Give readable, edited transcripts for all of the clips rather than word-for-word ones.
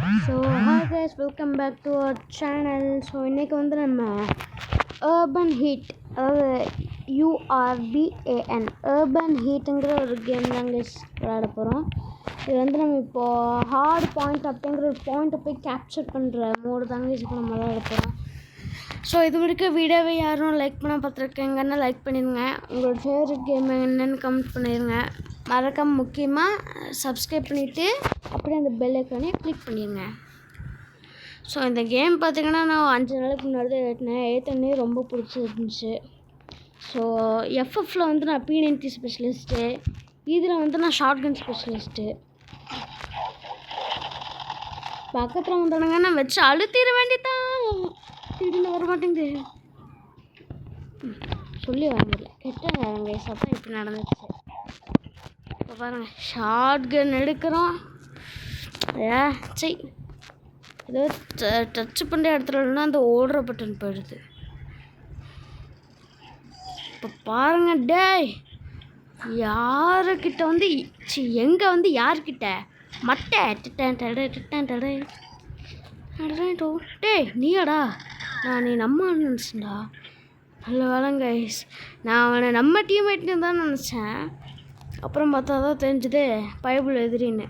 So hi guys, welcome back to our channel. So இன்றைக்கி வந்து நம்ம அர்பன் ஹீட், அதாவது URBAN அர்பன் ஹீட்டுங்கிற ஒரு கேம் தான் கைஸ் விளையாட போகிறோம். இது வந்து நம்ம இப்போது ஹார்ட் பாயிண்ட் அப்படிங்கிற ஒரு பாயிண்ட்டை போய் கேப்சர் பண்ணுற மோடு தாங்க கைஸ் இப்போ நம்ம விளையாட போகிறோம். ஸோ இது வரைக்கும் வீடியோவை யாரும் லைக் பண்ண பார்த்துருக்கீங்கன்னா லைக் பண்ணிடுங்க. உங்களோட ஃபேவரட் கேம் என்னென்னு கமெண்ட் பண்ணிடுங்க. மறக்காம முக்கியமாக சப்ஸ்கிரைப் பண்ணிவிட்டு அப்படியே அந்த பெல் ஐக்கானே கிளிக் பண்ணிடுங்க. ஸோ இந்த கேம் பார்த்திங்கன்னா நான் 5 நாளைக்கு முன்னாடி தான் ஏற்றனே ரொம்ப பிடிச்சிருந்துச்சு. ஸோ எஃப்எஃப்பில் வந்து நான் P90 ஸ்பெஷலிஸ்ட்டு, இதில் வந்து நான் ஷார்ட்கன் ஸ்பெஷலிஸ்ட்டு. பக்கத்தில் வந்தானுங்க நான் வச்சு அழுத்திட வேண்டியதான். திடீர்னு வர மாட்டேங்குது, சொல்லி வர முடியல. கெட்ட நேரம் கைஸ், அப்போ இப்படி நடந்துச்சு. இப்போ பாருங்கள், ஷார்ட்கன் எடுக்கிறோம். சரி, ஏதோ டச் பண்ணுற இடத்துல இல்லைன்னா அந்த ஓடுற பட்டன் போயிடுது. இப்போ பாருங்கள், டேய் யாருக்கிட்ட வந்து எங்கே வந்து யார்கிட்ட மட்டை டேய் நீயாடா? நான் நீ நம்ம நினச்சேன்டா. நல்ல வேலைங்க கைஸ், நான் அவனை நம்ம டீம்மேட்னு தான் நினச்சேன். அப்புறம் பார்த்தா தான் தெரிஞ்சுது பைபிள் எதிரின்னு.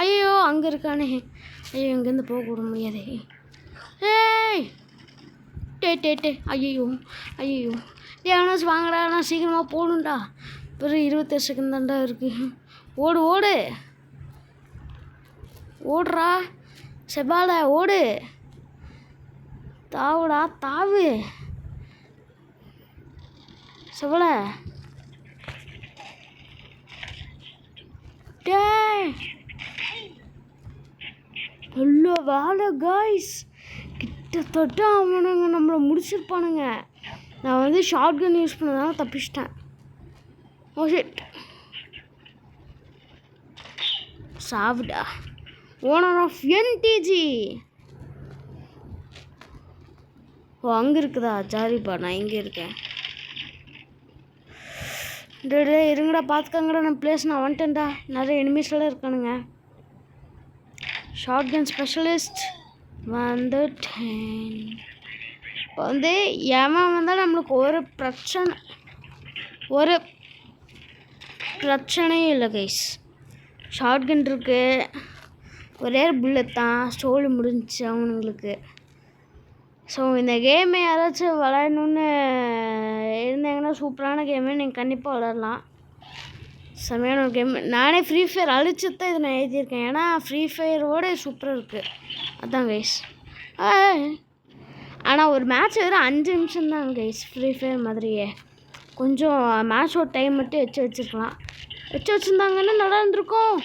ஐயோ அங்கே இருக்கானே, ஐயோ இங்கேருந்து போக விட முடியாது. ஏய் டே ஐயோ ஐயோ டேனாஸ் வாங்கடா, நான் சீக்கிரமாக போகணுண்டா. வெறும் 28 செகண்ட் தான்டா இருக்குது. ஓடு ஓடு ஓடுறா செபால, ஓடு தாவுடா தாவு செபால. டே நல்ல வேலை காய்ஸ், கிட்டத்தட்ட அவனுங்க நம்மளை முடிச்சிருப்பானுங்க. நான் வந்து ஷார்ட் கன் யூஸ் பண்ணதால தப்பிச்சிட்டேன். ஓ ஷிட், சாவுடா. Owner of NTG. ஓ அங்கே இருக்குதா? ஜாரிப்பா, நான் இங்கே இருக்கேன். டே இருங்கடா, பார்த்துக்கங்கடா நம்ம பிளேஸ். நான் வந்துட்டேன்டா, நிறைய எனிமீஸ்லாம் இருக்கானுங்க. ஷார்ட்கன் ஸ்பெஷலிஸ்ட் வந்துட்டேன். இப்போ வந்து எவன் வந்தால் நம்மளுக்கு ஒரு பிரச்சனையும் இல்லை கைஸ். ஷார்ட்கன் இருக்குது, ஒரே புல்லட் தான், ஸ்டோரி முடிஞ்சிச்சு அவனுங்களுக்கு. ஸோ இந்த கேமை யாராச்சும் விளையாடணுன்னு இருந்தீங்கன்னா சூப்பரான கேமு, நீங்கள் கண்டிப்பாக விளையாடலாம். செம்மையான ஒரு கேம். நானே ஃப்ரீ ஃபயர் அழிச்சு தான் இதை நான் எழுதியிருக்கேன். ஏன்னா ஃப்ரீ ஃபயரோட சூப்பராக இருக்குது, அதான் கைஸ். ஆனால் ஒரு மேட்ச் வெறும் 5 நிமிஷம் தான் கைஸ். ஃப்ரீ ஃபயர் மாதிரியே கொஞ்சம் மேட்சோட டைம் மட்டும் வச்சுருக்கலாம். வச்சுருந்தாங்கன்னா நல்லா இருந்திருக்கும்.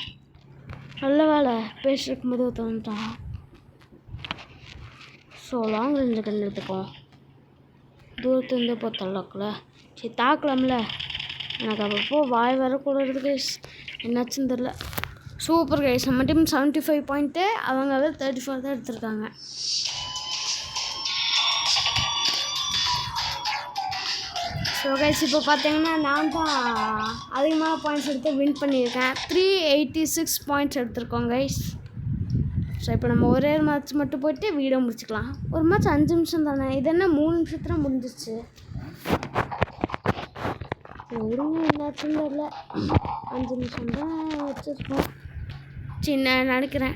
நல்ல வேலை பேசிருக்கும் போது தோணுட்டான். ஸோ லாங் ரேஞ்சு கண்டு எடுத்துக்கோம். தூரத்துலேருந்து இப்போ தள்ளக்கல, சரி தாக்கலாம்ல. எனக்கு அப்பப்போ வாய் வரக்கூடாது கைஸ், என்னாச்சுன்னு தெரில. சூப்பர் கைஸ், நம்ம டீம் 75 பாயிண்ட்டு, அவங்க 34 தான் எடுத்திருக்காங்க. ஸோ கைஸ் இப்போ பார்த்தீங்கன்னா நான் தான் அதிகமான பாயிண்ட்ஸ் எடுத்து வின் பண்ணியிருக்கேன். 386 பாயிண்ட்ஸ் எடுத்திருக்கோம் கைஸ். ஸோ இப்போ நம்ம ஒரே மேட்ச் மட்டும் போய்ட்டு வீடியோ முடிச்சுக்கலாம். ஒரு மேட்ச் 5 நிமிஷம் தானே, இது என்ன 3 நிமிஷத்துல முடிஞ்சிச்சு. விடுங்க, என்னாச்சுன்னு தெரியல. 5 நிமிஷம் தான் வச்சுருக்கோம். சின்ன நினைக்கிறேன்.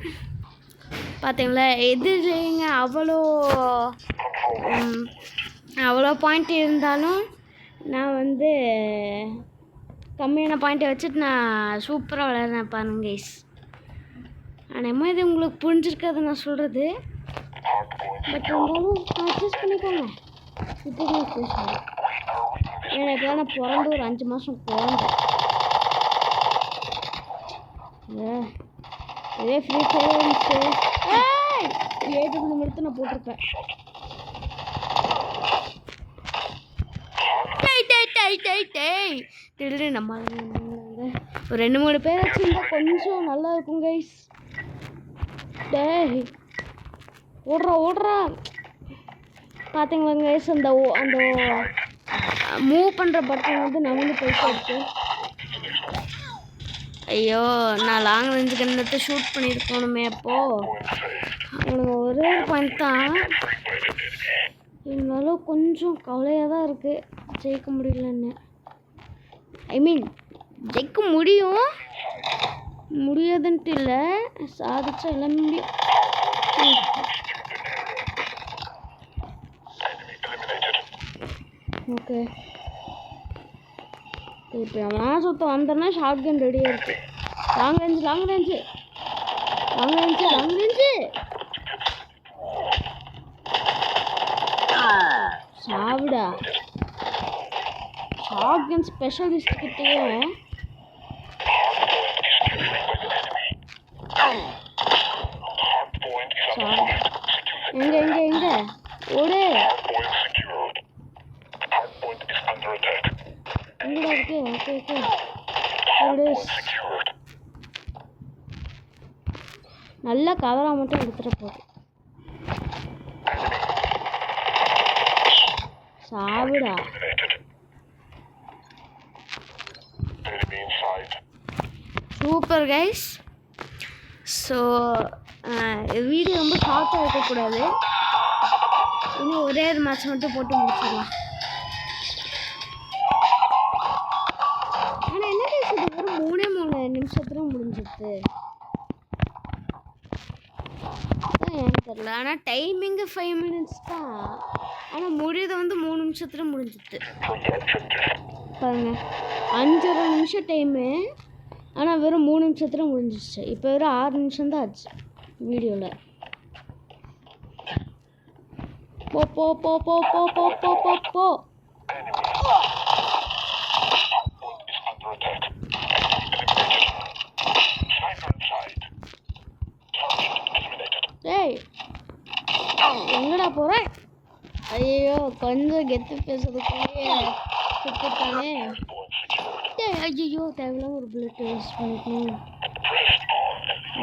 பார்த்தீங்களா, எதிரிங்க அவ்வளோ பாயிண்ட் இருந்தாலும் நான் வந்து கம்மியான பாயிண்ட்டை வச்சுட்டு நான் சூப்பராக விளையாடுறேன் பாருங்க கைஸ். ஆனால் இது உங்களுக்கு புரிஞ்சிருக்காது நான் சொல்கிறது, பட் இருந்தாலும் அட்ஜஸ்ட் பண்ணிக்கோங்க. இப்போ பேசுகிறேன், ஏன்னா இப்போதான் நான் பிறந்து ஒரு 5 மாதம் குழந்தை. இதே ஃப்ரீ ஃபயர் இருந்துச்சு 7 நிமிடத்தை நான் போட்டிருப்பேன். நம்ம ஒரு 2-3 பேர் வச்சுருந்தா கொஞ்சம் நல்லா இருக்கும் கைஸ். டேய் ஓடுறா பார்த்தீங்களா கைஸ், அந்த மூவ் பண்ணுற பட்டன் வந்து நவந்து போயிட்டு இருக்கு. ஐயோ நான் லாங் ரேஞ்சு கண்ணத்தை ஷூட் பண்ணியிருக்கணுமே அப்போது. அவனுங்க ஒரே பாயிண்ட் தான், இருந்தாலும் கொஞ்சம் கவலையாக தான் இருக்குது ஜெயிக்க முடியலன்னு. ஐ மீன் ஜெயிக்க முடியாதுன்ட்டு இல்லை, சாதிச்சா எல்லாமே முடியும். ஓகே இப்போ எவனா சுத்த வந்தோன்னா ஷார்ட் கன் ரெடியாக இருக்கு. லாங் ரேஞ்சு சாவிடா. ஷார்ட் கன் ஸ்பெஷலிஸ்ட் கிட்டேயே எங்க ஓடு. எங்கடா இருக்கு? ஓகே நல்லா கவரா மட்டும் எடுத்துட்டு போகுது. சாவிடா. Super guys. ஸோ வீடியோ ரொம்ப ஷார்ட்டாக இருக்கக்கூடாது, இன்னும் ஒரே ஒரு மேட்ச் மட்டும் போட்டு முடிச்சிடலாம். ஆனால் என்ன பேசுறது, ஒரு 3 நிமிஷத்துல முடிஞ்சிடுது ஏன்னு தெரியல. ஆனால் டைமிங்கு 5 மினிட்ஸ் தான், ஆனால் முடியதை வந்து 3 நிமிஷத்துல முடிஞ்சிடுது பாருங்க. 5.5 நிமிஷம் டைமு, ஆனால் வெறும் 3 நிமிஷத்துல முடிஞ்சிடுச்சு. இப்போ வெறும் 6 நிமிஷம் தான் ஆச்சு வீடியோவில். போ. டேய் எங்கடா போற? ஐயோ கொஞ்சம் கெத்து பேசுறதுக்குள்ளேயே சுத்தானே. டேய் ஐயோ தேவையில்லாம ஒரு புல்லட் வேஸ்ட் பண்ணிட்டேன்.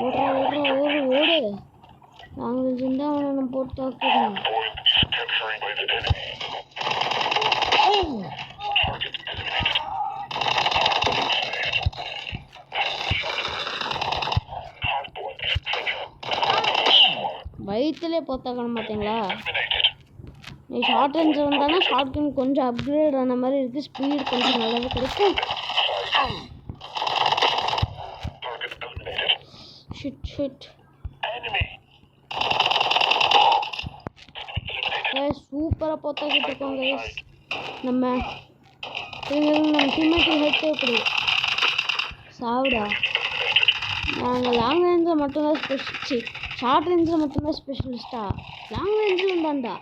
ஓடு. நாங்கள் இருந்தால் அவனை நம்ம போட்டு தாக்குறோம். வயிற்றுலே போத்தாக்கணும் பார்த்தீங்களா? நீ ஷார்ட் ரேஞ்ச் வந்தானா ஷார்ட் கன் கொஞ்சம் அப்கிரேட் ஆன மாதிரி இருக்குது, ஸ்பீடு கொஞ்சம் நல்லாவே கிடைக்கும். ஷிட் சூப்பராக போத்தாக்கிட்டு இருக்கோம் கைஸ். நம்ம டீம்மேட்டு ஹெல்ப் தேவைப்படுது. சாவிடா. நாங்கள் லாங் ரேஞ்சில் மட்டும்தான் ஷார்ட் ரேஞ்சில் மட்டும்தான் ஸ்பெஷலிஸ்டா. லாங் ரேஞ்சில் இருந்தாண்டா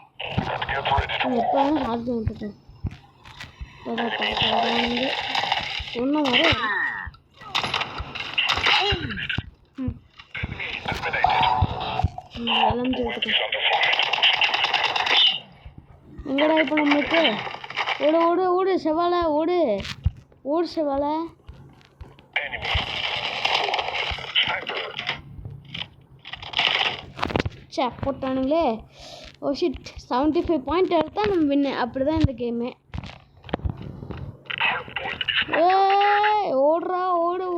எப்போ வேணும் ஷார்ட் கன் விட்டுட்டோம். ஒன்றும் வர விளைஞ்சு விட்டுட்டோம். எங்கடா இப்போ நம்மளுக்கு? ஓடு செவாலை ஓடு செவாலை. சே போட்டானுங்களே. ஓ ஷிட் 75 பாயிண்ட் எடுத்தால் நம்ம வின்னு. அப்படி தான் இந்த கேமு.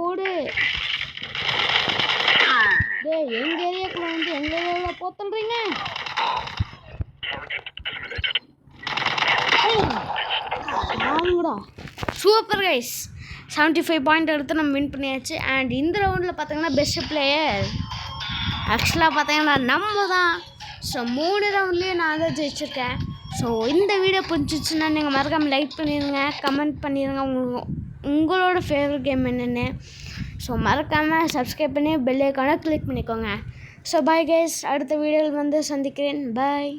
ஓடு. டேய் எங்கள் ஏரியாக்குள்ள வந்து எங்கள் ஏரியாவில் போத்தல்றீங்க. சூப்பர் கைஸ், 75 பாயிண்ட் எடுத்து நம்ம வின் பண்ணியாச்சு. அண்ட் இந்த ரவுண்டில் பார்த்தீங்கன்னா பெஸ்ட் பிளேயர் ஆக்சுவலாக பார்த்தீங்கன்னா நம்ம தான். ஸோ 3 ரவுண்ட்லேயும் நான் தான் ஜெயிச்சிருக்கேன். ஸோ இந்த வீடியோ பிடிச்சிச்சுன்னா நீங்கள் மறக்காமல் லைக் பண்ணிடுங்க, கமெண்ட் பண்ணிடுங்க உங்களோட ஃபேவரட் கேம் என்னென்னு. ஸோ மறக்காமல் சப்ஸ்கிரைப் பண்ணி பெல் ஐக்கானை கிளிக் பண்ணிக்கோங்க. ஸோ பாய் கைஸ், அடுத்த வீடியோவில் வந்து சந்திக்கிறேன். பாய்.